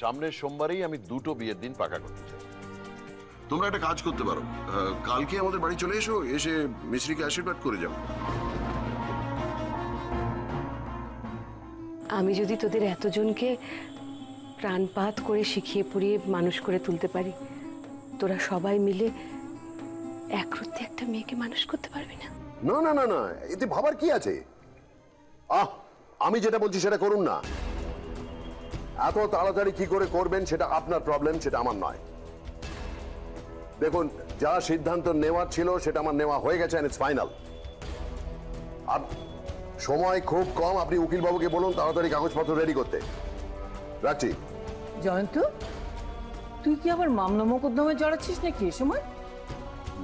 সামনের সোমবারেই আমি দুটো বিয়ের দিন পাকা করতে চাই। তোমরা একটা কাজ করতে পারো, কালকে আমাদের বাড়ি চলে এসো, এসে মিশ্রিকে আশীর্বাদ করে যাও। আমি যদি তোদের এতজনকে প্রাণপাত করে শিখিয়ে পড়িয়ে মানুষ করে তুলতে পারি, তোরা সবাই মিলে একরত্তি একটা মেয়েকে মানুষ করতে পারবি না? না না না না, এতে ভাবার কি আছে? আমি যেটা বলছি সেটা করুন না। এত তাড়াতাড়ি কি করে করবেন সেটা আপনার প্রবলেম, সেটা আমার নয়। দেখুন, যা সিদ্ধান্ত নেওয়ার ছিল সেটা আমার নেওয়া হয়ে গেছে, এন্ড ইটস ফাইনাল। আর সময় খুব কম, আপনি উকিল বাবুকে বলুন তাড়াতাড়ি কাগজপত্র রেডি করতে। রাখছি। জয়ন্ত, তুই কি আবার মামলা মোকদ্দমায় জড়াচ্ছিস নাকি এ সময়?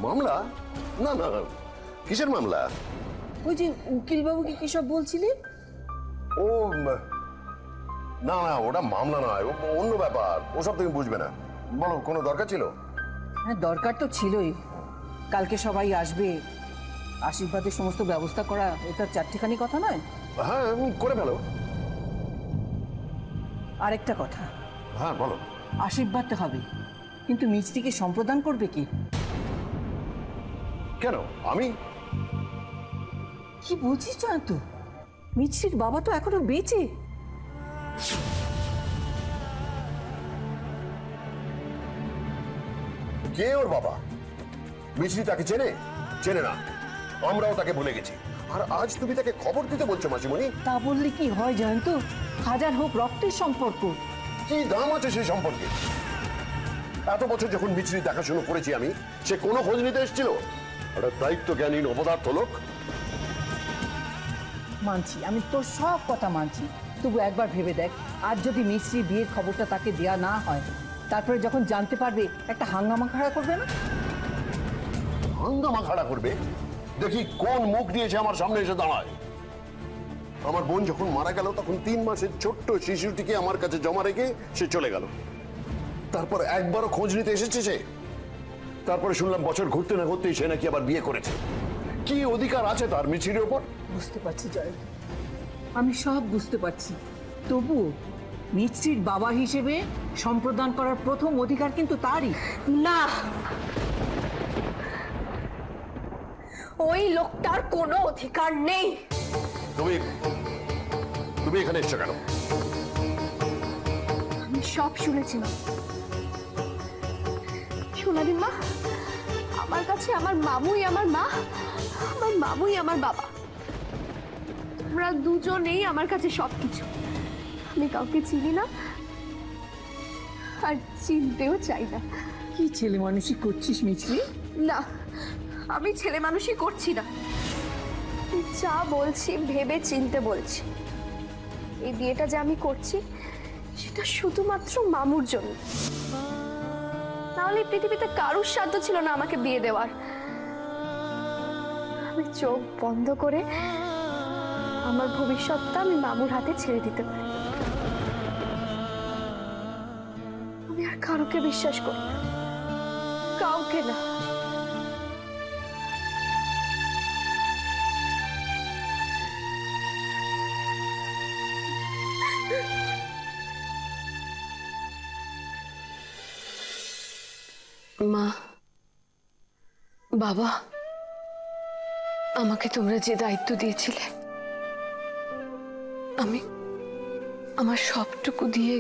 মামলা? না না, কিসের মামলা? ওই যে উকিল বাবুকে কি সব বলছিলি? ও না না, ওটা মামলা নয়, অন্য ব্যাপার, ওসব তুমি বুঝবে না। বলো, কোনো দরকার ছিল? হ্যাঁ, দরকার তো ছিলই। কালকে সবাই আসবে, আশীর্বাদের সমস্ত ব্যবস্থা করা এটা চারটিখানি কথা নয়? হ্যাঁ, করে ফেলো। আরেকটা কথা। হ্যাঁ বলো। আশীর্বাদ তো হবে, কিন্তু মিষ্টিকে সম্প্রদান করবে কি? কেন আমি? কি বলছিস জয়ন্ত? মিষ্টির বাবা তো এখনো বেঁচে। কে ওর বাবা? মিছরি তাকে চেনে? চেনে না, আমরাও তাকে ভুলে গেছি। আর আজ তুমি তাকে খবর দিতে বলছো মাসিমণি? তা বললে কি হয় জয়ন্ত? হাজার হোক রক্তের সম্পর্ক, কি দাম আছে সেই সম্পর্কে? এত বছর যখন মিছরি দেখাশুনো করেছি আমি, সে কোনো খোঁজ নিতে এসেছিল? একটা দায়িত্ব জ্ঞানীন অপদার্থ লোক। মানছি, আমি তোর সব কথা মানছি, তবু একবার ভেবে দেখ, আজ যদি মিছরি বিয়ের খবরটা তাকে দেয়া না হয়, তারপরে যখন জানতে পারবে, একটা হাঙ্গামা খাড়া করবে না? হাঙ্গামা খাড়া করবে? দেখি কোন মুখ দিয়েছে আমার সামনে এসে দাঁড়ায়। আমার বোন যখন মারা গেল তখন 3 মাসের ছোট্ট শিশুটিকে আমার কাছে জমা রেখে সে চলে গেল। তারপর একবারও খোঁজ নিতে এসেছে সে? তারপরে শুনলাম বছর ঘুরতে না ঘুরতেই সে নাকি আবার বিয়ে করেছে। কি অধিকার আছে তার মিছিরের ওপর? বুঝতে পারছি জয়, আমি সব বুঝতে পারছি, তবু মিছরির বাবা হিসেবে সম্প্রদান করার প্রথম অধিকার কিন্তু তারই। না, ওই লোকটার কোনো অধিকার নেই। তুমি এখানে এসছো কেন? আমি সব শুনেছিলাম সোনালি মা। আমার কাছে আমার মামুই আমার মা, আমার মামুই আমার বাবা। তোমরা দুজনেই আমার কাছে সবকিছু। আমি কাউকে চিনি না আর চিনতেও চাই না। কি ছেলে মানুষই করছিস মিছরি? না, আমি ছেলে মানুষই করছি না। যা বলছি ভেবে চিনতে বলছি। এই বিয়েটা যে আমি করছি সেটা শুধুমাত্র মামুর জন্য। নাহলে পৃথিবীতে কারুর সাধ্য ছিল না আমাকে বিয়ে দেওয়ার। আমি চোখ বন্ধ করে আমার ভবিষ্যৎটা আমি মামুর হাতে ছেড়ে দিতে পারি। আমি আর কারোকে বিশ্বাস করি না, কাউকে না। মা, বাবা, আমাকে তোমরা যে দায়িত্ব দিয়েছিলে, আমি আমার সবটুকু দিয়ে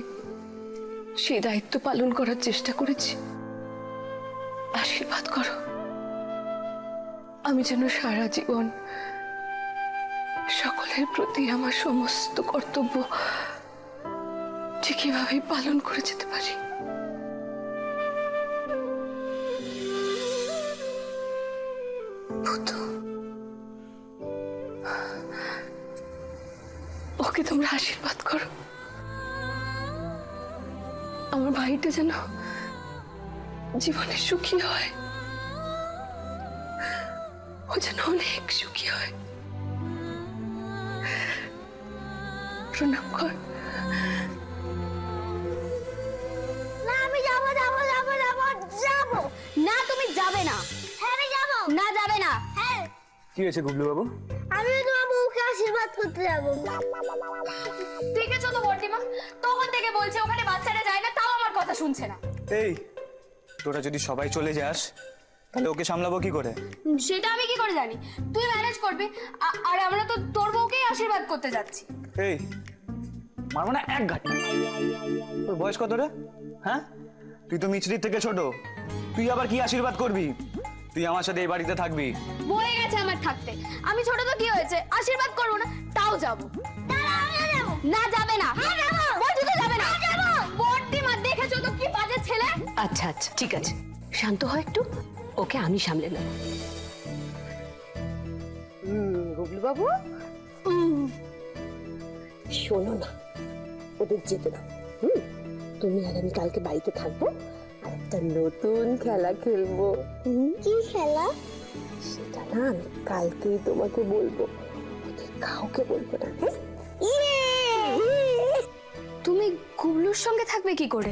সেই দায়িত্ব পালন করার চেষ্টা করেছি। আশীর্বাদ করো, আমি যেন সারা জীবন সকলের প্রতি আমার সমস্ত কর্তব্য ঠিকইভাবে পালন করে যেতে পারি। ওকে তোমরা আশীর্বাদ করো, আমার ভাইটা যেন জীবনে সুখী হয়, ও যেন অনেক সুখী হয়। প্রণাম কর। না, আমি যাবো যাবো যাবো যাবো যাবো না। তুমি যাবে না। হ্যাঁ আমি যাবো না। যাবে না। হ্যাঁ। কি হয়েছে গুবলু বাবু? আমি তোমার বউকে আশীর্বাদ করতে যাব। দেখেছো তো বর্দিমা, তখন থেকে বলছে ওখানে বাচ্চারা যায় না, তাও আমার কথা শুনছে না। এই তোরা যদি সবাই চলে যাস তাহলে ওকে সামলাবো কি করে? সেটা আমি কি করে জানি? তুই ম্যানেজ করবি, আর আমরা তো তোর বউকেই আশীর্বাদ করতে যাচ্ছি। এই মারবো না এক ঘাট। তোর বয়স কত রে? হ্যাঁ, তুই তো মিছরির থেকে ছোট, তুই আবার কি আশীর্বাদ করবি? তুই আমার সাথে এই বাড়িতে থাকবি। বলে গেছে আমার থাকতে, আমি ছোট তো কি হয়েছে, আশীর্বাদ করবো না, তাও যাবো। না যাবে না, বলছি তো যাবে না। বর্দিমা দেখেছো তো কি বাজে ছেলে। আচ্ছা আচ্ছা ঠিক আছে, শান্ত হয় একটু, ওকে আমি সামলে নেব। গুবলু বাবু, শোনো না, ওদের যেতে দাও। তুমি আর আমি কালকে বাড়িতে থাকবো, আর একটা নতুন খেলা খেলবো। কি খেলা? সেটা না আমি কালকেই তোমাকে বলবো, ওদের কাউকে বলবো না। হ্যাঁ, তুমি গুবলুর সঙ্গে থাকবে কি করে?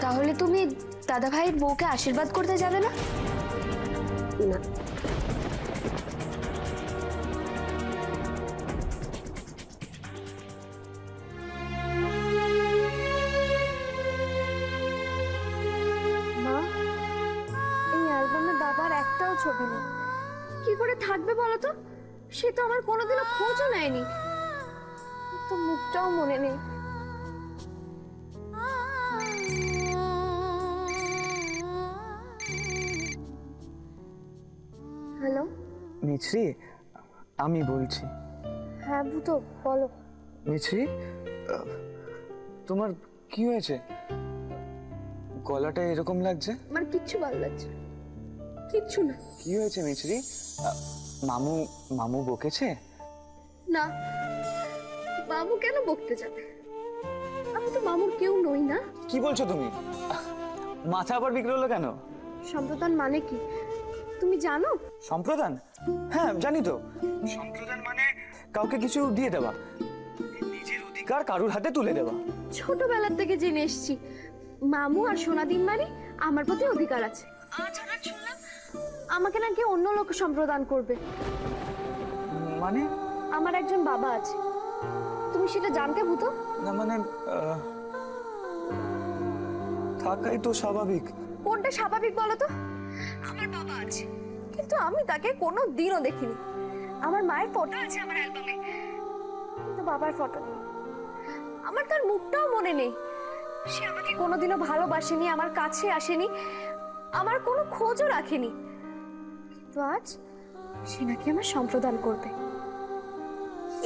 তাহলে তুমি দাদা ভাইয়ের বউকে আশীর্বাদ করতে যাবে না? না, মা, এই অ্যালবামে বাবার একটাও ছবি নেই। কি করে থাকবে বলো তো? সে তো আমার কোনোদিনও খোঁজও নেয়নি, তো মুখটাও মনে নেই। হ্যালো, মিছরি, আমি বলছি। হ্যাঁ ভূত, বলো। মিছরি, তোমার কি হয়েছে? গলাটা এরকম লাগছে। আমার কিচ্ছু ভালো লাগছে না, কিচ্ছু না। কি হয়েছে মিছরি? মামু মামু বকেছে? না, বাবু কেন বকতে যাবে? আমি তো মামুর কেউ নই না। কি বলছো তুমি? মাথা আবার বিক্রি হলো কেন? সম্প্রদান মানে কি তুমি জানো? সম্প্রদান? হ্যাঁ জানি তো। সম্প্রদান মানে কাউকে কিছু দিয়ে দেওয়া, নিজের অধিকার কারুর হাতে তুলে দেওয়া। ছোটবেলা থেকে জেনে এসেছি মামু আর সোনাদিন মারি আমার প্রতি অধিকার আছে। আজ হঠাৎ শুনলাম আমাকে নাকি অন্য লোক সম্প্রদান করবে। মানে? আমার একজন বাবা আছে, তুমি সেটা জানতে ভূত? না মানে থাকাই তো স্বাভাবিক। কোনটা স্বাভাবিক বলো তো? আমার বাবা আছে, কিন্তু আমি তাকে কোনো দিনও দেখিনি। আমার মায়ের ফটো আছে আমার অ্যালবামে, কিন্তু বাবার ফটো নেই। আমার তার মুখটাও মনে নেই। সে আমাকে কোনোদিনও ভালোবাসেনি, আমার কাছে আসেনি, আমার কোনো খোঁজও রাখেনি। কিন্তু আজ সে নাকি আমার সম্প্রদান করবে।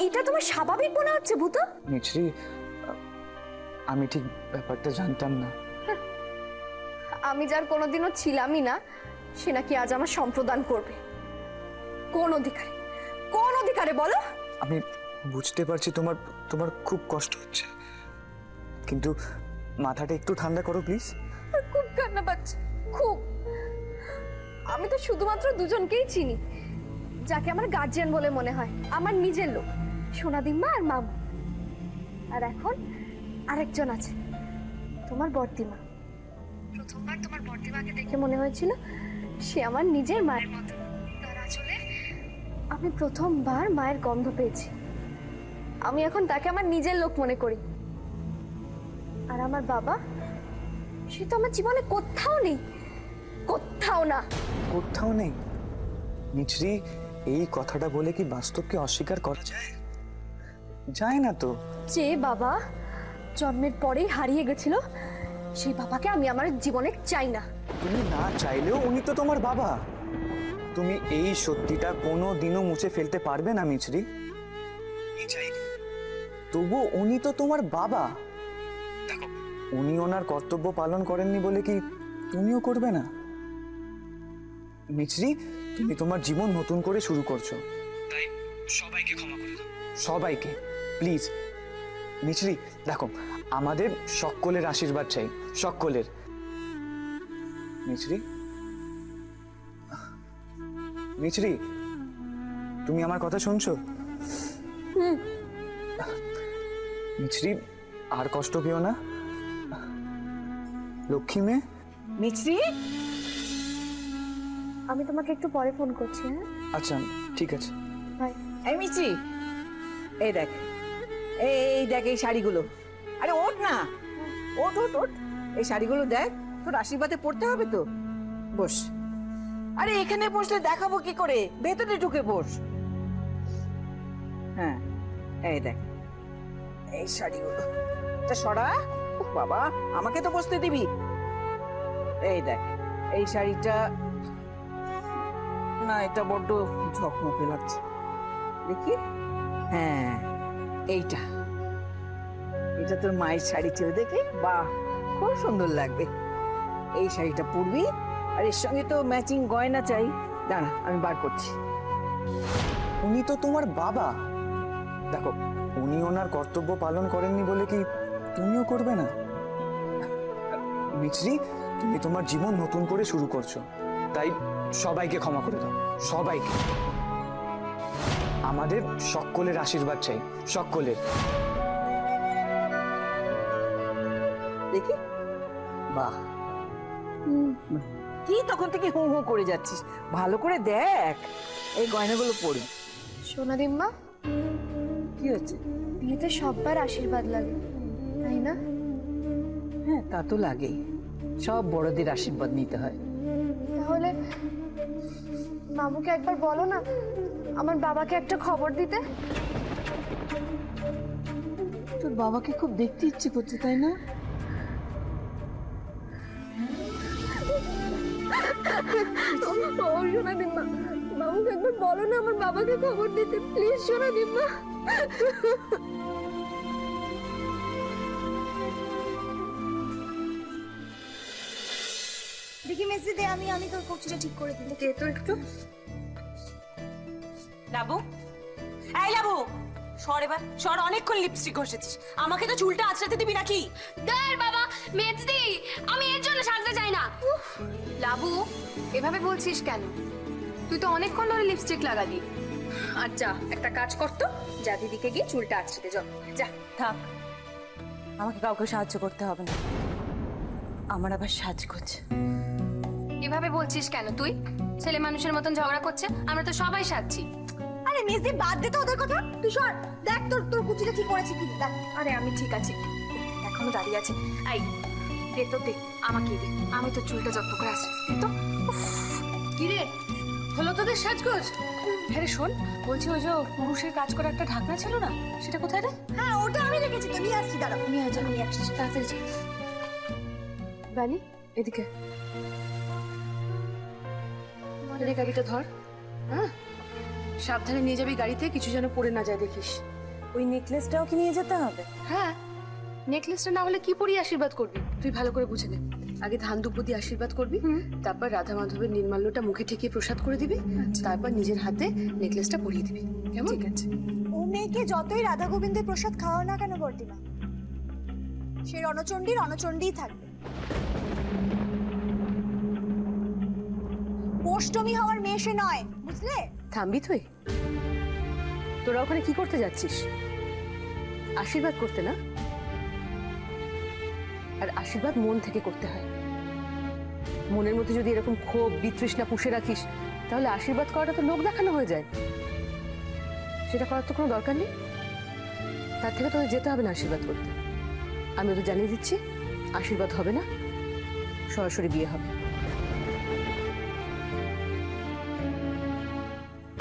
এটা তোমার স্বাভাবিক মনে হচ্ছে ভূত? মিছরি, আমি ঠিক ব্যাপারটা জানতাম না। আমি যার কোনোদিনও ছিলামই না, সে নাকি আজ আমার সম্প্রদান করবে। কোন অধিকারে, কোন অধিকারে বলো? আমি বুঝতে পারছি তোমার তোমার খুব কষ্ট হচ্ছে, কিন্তু মাথাটা একটু ঠান্ডা করো প্লিজ। খুব কান্না পাচ্ছে, খুব। আমি তো শুধুমাত্র দুজনকেই চিনি, যাকে আমার গার্জিয়ান বলে মনে হয়, আমার নিজের লোক, সোনাদিম্মা আর মামু। আর এখন আরেকজন আছে, তোমার বর্দিমা। প্রথমবার তোমার বর্দিমাকে দেখে মনে হয়েছিল সে আমার নিজের মায়ের মতো। তার আঁচলে আমি প্রথমবার মায়ের গন্ধ পেয়েছি। আমি এখন তাকে আমার নিজের লোক মনে করি। আর আমার বাবা, সে তো আমার জীবনে কোথাও নেই, কোথাও না। কোথাও নেই? মিছরি, এই কথাটা বলে কি বাস্তবকে অস্বীকার করা যায়? যায় না তো। যে বাবা জন্মের পরেই হারিয়ে গেছিল, সেই বাবাকে আমি আমার জীবনে চাই না। তুমি না চাইলেও উনি তো তোমার বাবা। তুমি এই সত্যিটা কোনো দিনও মুছে ফেলতে পারবে না মিছরি। তবু উনি তো তোমার বাবা। দেখো, উনি ওনার কর্তব্য পালন করেননি বলে কি তুমিও করবে না? মিছরি, তুমি তোমার জীবন নতুন করে শুরু করছো, তাই সবাইকে ক্ষমা করে দাও, সবাইকে প্লিজ। মিছরি দেখো, আমাদের সকলের আশীর্বাদ চাই, সকলের। মিছরি, মিছরি, তুমি আমার কথা শুনছো? মিছরি, আর কষ্ট পেও না, লক্ষ্মী মেয়ে। মিছরি, আমি তোমাকে একটু পরে ফোন করছি। হ্যাঁ, আচ্ছা ঠিক আছে। বাই। এই মিষ্টি, এই দেখ, এই দেখ এই শাড়িগুলো। আরে ওঠ না, ওঠ ওঠ ওঠ, এই শাড়িগুলো দেখ, তোর আশীর্বাদে পড়তে হবে তো। বস। আরে এখানে বসলে দেখাবো কি করে, ভেতরে ঢুকে বস। হ্যাঁ, এই দেখ এই শাড়িগুলো। তা সরা, বাবা আমাকে তো বসতে দিবি। এই দেখ এই শাড়িটা, না এটা বড্ড ঝকমকে লাগছে, দেখি। হ্যাঁ এইটা, এটা তোর মায়ের শাড়ি ছিল, দেখি বাহ খুব সুন্দর লাগবে। এই শাড়িটা পরবি, আর এর সঙ্গে তো ম্যাচিং গয়না চাই। দাঁড়া আমি বার করছি। উনি তো তোমার বাবা, দেখো উনি ওনার কর্তব্য পালন করেননি বলে কি তুমিও করবে না? মিছরি, তুমি তোমার জীবন নতুন করে শুরু করছো, তাই সবাইকে ক্ষমা করে দাও, সবাইকে। আমাদের সকলের আশীর্বাদ চাই, সকলের। দেখি বাহ, কি তখন থেকে হু হু করে যাচ্ছিস? ভালো করে দেখ, এই গয়নাগুলো পরি। সোনাদিম্মা, কি হচ্ছে? বিয়েতে সবার আশীর্বাদ লাগে, তাই না? হ্যাঁ তা তো লাগেই, সব বড়দের আশীর্বাদ নিতে হয়। তাহলে মামুকে একবার বলো না আমার বাবাকে একটা খবর দিতে। তোর বাবাকে খুব দেখতে ইচ্ছে করছে, তাই না? ও সোনাদিম্মা, মামুকে একবার বলো না আমার বাবাকে খবর দিতে, প্লিজ সোনাদিম্মা। দেখি মেসি দে, আমি তোর কচুটা ঠিক করে দিই। দে তো একটু। লাবু, এই লাবু, সর এবার সর, অনেকক্ষণ লিপস্টিক ঘষেছিস, আমাকে তো চুলটা আঁচড়াতে দিবি নাকি? দেখ বাবা, মেজদি, আমি এর জন্য সাজতে চাই না। লাবু, এভাবে বলছিস কেন? তুই তো অনেকক্ষণ ধরে লিপস্টিক লাগালি। আর যা, একটা কাজ করতো, যা দিদিকে গিয়ে চুলটা আঁচড়াতে যা। যা থাক, আমাকে কাউকে সাহায্য করতে হবে না, আমার আবার সাজগোজ। এভাবে বলছিস কেন তুই? ছেলে মানুষের মতন ঝগড়া করছে, আমরা তো সবাই সাজছি। আরে মেসি বাদ দে তো ওদের কথা, তুই সর, দেখ তোর কুচিটা ঠিক করেছি কি দেখ। আরে আমি ঠিক আছে, এখনো দাঁড়িয়ে আছে। এই দে তো, দে আমাকে দে, আমি তো চুলটা যত্ন করে আসছি। দে তো। কি রে, হলো তোদের সাজগোজ? হ্যাঁ রে শোন, বলছি ওই যে পুরুষের কাজ করা একটা ঢাকনা ছিল না, সেটা কোথায় রে? হ্যাঁ ওটা আমি রেখেছি, তো নিয়ে আসছি, দাঁড়া নিয়ে যা, নিয়ে আসছিস, তাড়াতাড়ি যা। রানী এদিকে, এই গাড়িটা ধর। হ্যাঁ সাবধানে নিয়ে যাবি গাড়িতে, কিছু যেন পড়ে না যায় দেখিস। ওই নেকলেসটাও কি নিয়ে যেতে হবে? হ্যাঁ, নেকলেসটা না হলে কি পরিয়ে আশীর্বাদ করবি? তুই ভালো করে বুঝে নে। আগে ধান দুব্বো দিয়ে আশীর্বাদ করবি, তারপর রাধা মাধবের নির্মাল্যটা মুখে ঠেকিয়ে প্রসাদ করে দিবি, তারপর নিজের হাতে নেকলেসটা পরিয়ে দিবি, কেমন? ঠিক আছে। ও মেয়েকে যতই রাধা গোবিন্দের প্রসাদ খাওয়াও না কেন বর্দিমা, সে রণচণ্ডীই থাকবে। অষ্টমী হওয়ার মেয়ে সে নয়, বুঝলে? থামবি তুই? তোরা ওখানে কি করতে যাচ্ছিস? আশীর্বাদ করতে না? আর আশীর্বাদ মন থেকে করতে হয়। মনের মধ্যে যদি এরকম ক্ষোভ বিতৃষ্ণা পুষে রাখিস, তাহলে আশীর্বাদ করাটা তো লোক দেখানো হয়ে যায়। সেটা করার তো কোনো দরকার নেই। তার থেকে তোদের যেতে হবে না আশীর্বাদ করতে। আমি ওদের জানিয়ে দিচ্ছি, আশীর্বাদ হবে না, সরাসরি বিয়ে হবে।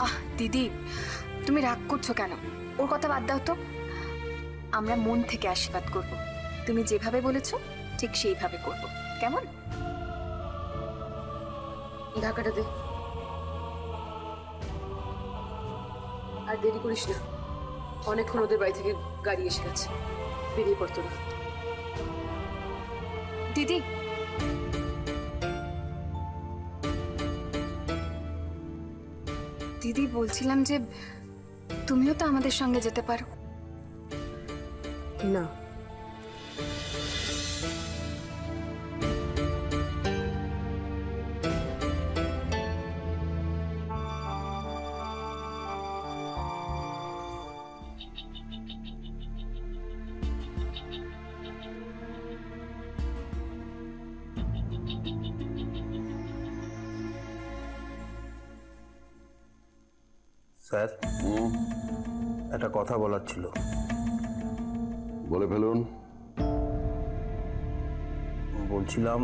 আহ দিদি, তুমি রাগ করছো কেন? ওর কথা বাদ দাও তো। আমরা মন থেকে আশীর্বাদ করব, তুমি যেভাবে বলেছো ঠিক সেইভাবে করব, কেমন? ঢাকাটা দে, আর দেরি করিস না, অনেকক্ষণ ওদের বাড়ি থেকে গাড়ি এসে গেছে, বেরিয়ে পড়তো না। দিদি, দিদি বলছিলাম যে তুমিও তো আমাদের সঙ্গে যেতে পারো। না, স্যার একটা কথা বলার ছিল। বলে ফেলুন। বলছিলাম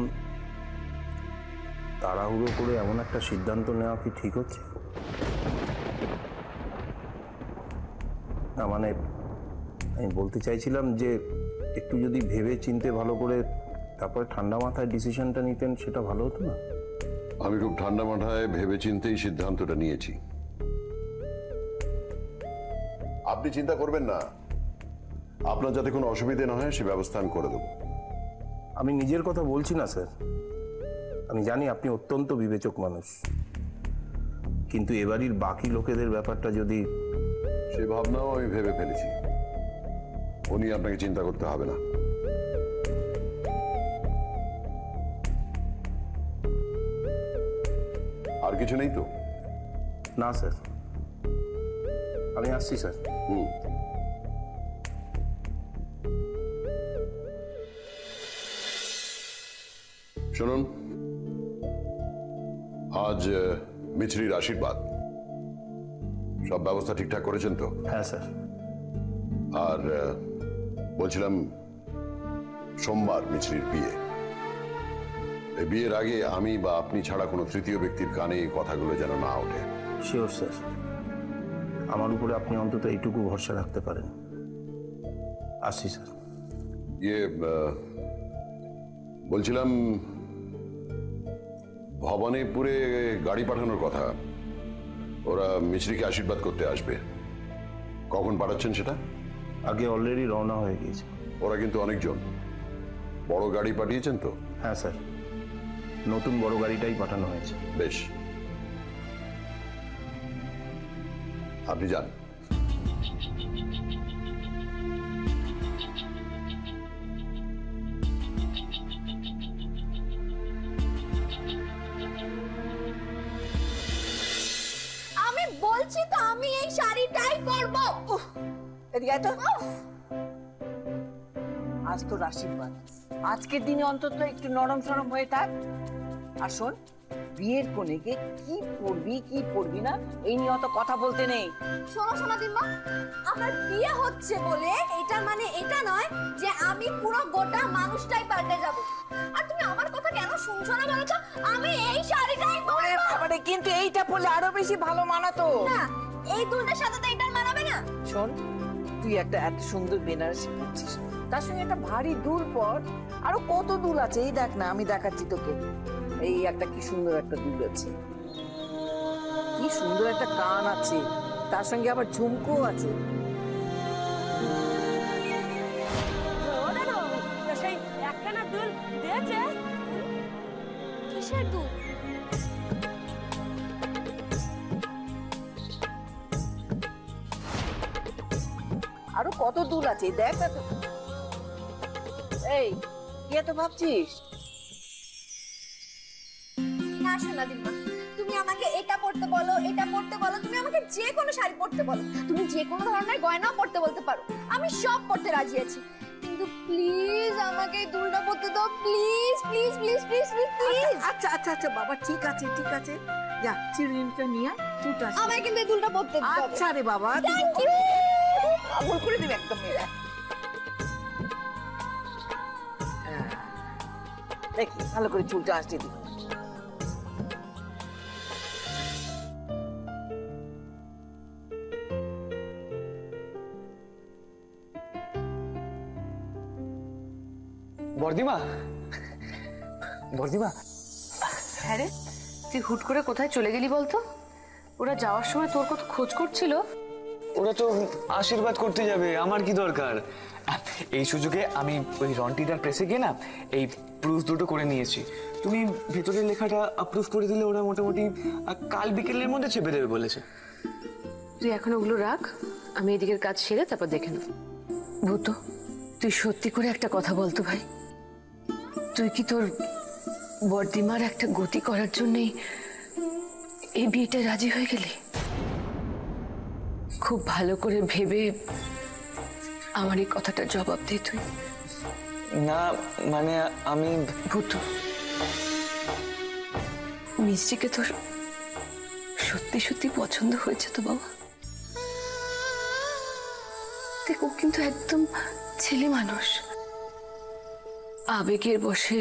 তাড়াহুড়ো করে এমন একটা সিদ্ধান্ত নেওয়া কি ঠিক হচ্ছে? না মানে আমি বলতে চাইছিলাম যে একটু যদি ভেবে চিনতে ভালো করে তারপরে ঠান্ডা মাথায় ডিসিশনটা নিতেন সেটা ভালো হতো না? আমি খুব ঠান্ডা মাথায় ভেবে চিন্তেই সিদ্ধান্তটা নিয়েছি। আপনি চিন্তা করবেন না, আপনার যাতে কোনো অসুবিধে না হয় সে ব্যবস্থা আমি করে দেবো। আমি নিজের কথা বলছি না স্যার, আমি জানি আপনি অত্যন্ত বিবেচক মানুষ, কিন্তু এবাড়ির বাকি লোকেদের ব্যাপারটা যদি... সে ভাবনাও আমি ভেবে ফেলেছি, ও নিয়ে আপনাকে চিন্তা করতে হবে না। আর কিছু নেই তো? না স্যার, আমি আসছি স্যার। শুনুন, আজ মিছরির আশীর্বাদ, সব ব্যবস্থা ঠিকঠাক করেছেন তো? হ্যাঁ স্যার। আর বলছিলাম সোমবার মিছরির বিয়ে, এই বিয়ের আগে আমি বা আপনি ছাড়া কোনো তৃতীয় ব্যক্তির কানে এই কথাগুলো যেন না ওঠে। শিওর স্যার, আমার উপরে আপনি অন্তত এইটুকু ভরসা রাখতে পারেন। আসছি স্যার। বলছিলাম ভবানীপুরে গাড়ি পাঠানোর কথা, ওরা মিছরিকে আশীর্বাদ করতে আসবে। কখন পাঠাচ্ছেন সেটা? আগে অলরেডি রওনা হয়ে গিয়েছে। ওরা কিন্তু অনেকজন। বড় গাড়ি পাঠিয়েছেন তো? হ্যাঁ স্যার, নতুন বড় গাড়িটাই পাঠানো হয়েছে। বেশ, আপনি যান। আমি বলছি তো আমি এই শাড়িটাই পরবো। এদিকে তো আজ তোর আশীর্বাদ, আজকের দিনে অন্তত একটু নরম সরম হয়ে থাক। আর শোন, বিয়ের কোণেকে কি পড়বি কি পড়বি না এই নিয়ে অত কথা বলতে নেই। শোনো শোনো দিম্মা, আমার বিয়ে হচ্ছে বলে এটার মানে এটা নয় যে আমি পুরো গোটা মানুষটাই পাল্টে যাব। আর তুমি আমার কথা কেন শুনছো না বলো তো? আমি এই শাড়িটাই পরবো। বাবারে, কিন্তু এইটা পরলে আরো বেশি ভালো মানাতো। না, এই দুলটার সাথে তো এটার মানাবে না। শোন, তুই একটা এত সুন্দর বেনারসি পরছিস, তার সঙ্গে একটা ভারী দুল পর। আরো কত দুল আছে, এই দেখ না, আমি দেখাচ্ছি তোকে। এই একটা কি সুন্দর একটা দুল আছে, কি সুন্দর একটা কান আছে, তার সঙ্গে আবার ঝুমকো আছে। কিসের দুল? আরো কত দুল আছে, দেখ না। এই কি এত ভাবছিস? না শোনা দিম্মা, তুমি আমাকে এটা পড়তে বলো, এটা পড়তে বলো, তুমি আমাকে যে কোনো শাড়ি পরতে বলো, তুমি যে কোনো ধরনের গয়নাও পরতে বলতে পারো, আমি সব পরতে রাজি আছি। কিন্তু প্লিজ আমাকে এই দুলটা পরতে দাও, please please please please please. আচ্ছা আচ্ছা আচ্ছা বাবা, ঠিক আছে ঠিক আছে, যা চিরুনিটা নিয়ে চুটা। আমায় কিন্তু এই দুলটা পরতে দাও। আচ্ছা রে বাবা, থ্যাংক ইউ। পাগল করে দিবে একদম মেয়েরা। দেখি ভালো করে চুলটা আসতে দিবে। বর্দিমা, বর্দিমা। হ্যাঁ রে, তুই হুট করে কোথায় চলে গেলি বলতো? ওরা যাওয়ার সময় তোর কত খোঁজ করছিল। ওরা তো আশীর্বাদ করতে যাবে, আমার কি দরকার? এই সুযোগে আমি ওই রন্টিটার প্রেসে গিয়ে না এই প্রুফ দুটো করে নিয়েছি। তুমি ভেতরের লেখাটা প্রুফ করে দিলে ওরা মোটামুটি কাল বিকেলের মধ্যে চেপে দেবে বলেছে। তুই এখন ওগুলো রাখ, আমি এদিকের কাজ সেরে তারপর দেখে নেব। ভূত, তুই সত্যি করে একটা কথা বলতো ভাই, তুই কি তোর বর্দিমার একটা গতি করার জন্যই এই বিয়েটা রাজি হয়ে গেলি? খুব ভালো করে ভেবে আমার এই কথাটার জবাব দে তুই। না মানে আমি... ভূত, মিষ্টিকে তোর সত্যি সত্যি পছন্দ হয়েছে তো বাবা? দেখ, ও কিন্তু একদম ছেলে মানুষ। আবেগের বশে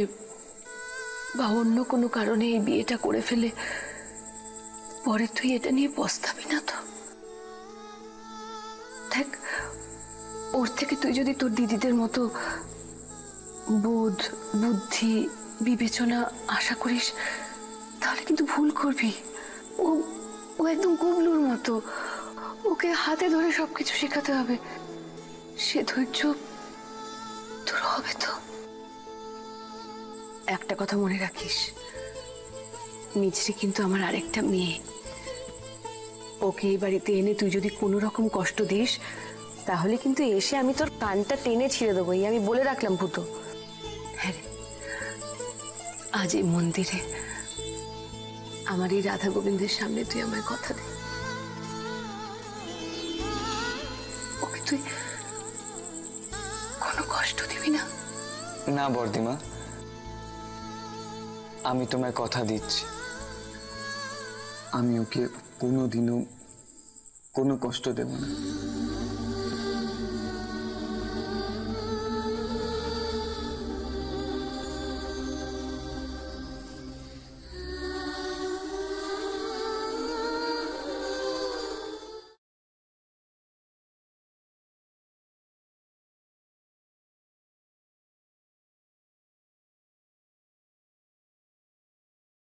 বা অন্য কোনো কারণে এই বিয়েটা করে ফেলে পরে তুই এটা নিয়ে পস্তাবি না তো? দেখ, ওর থেকে তুই যদি তোর দিদিদের মতো বোধ, বুদ্ধি, বিবেচনা আশা করিস তাহলে কিন্তু ভুল করবি। ও ও একদম গুবলুর মতো, ওকে হাতে ধরে সবকিছু শেখাতে হবে। সে ধৈর্য তোর হবে তো? একটা কথা মনে রাখিস, মিছরি কিন্তু আমার আরেকটা মেয়ে। ওকে এই বাড়িতে এনে তুই যদি কোনো রকম কষ্ট দিস তাহলে কিন্তু এসে আমি তোর কানটা টেনে ছিঁড়ে দেবো, এই আমি বলে রাখলাম ভূতো। হ্যাঁ রে, আজ এই মন্দিরে আমার এই রাধা গোবিন্দের সামনে তুই আমায় কথা দে, ওকে তুই কোনো কষ্ট দিবি না। না বর্দিমা, আমি তোমায় কথা দিচ্ছি, আমি ওকে কোনোদিনও কোনো কষ্ট দেব না।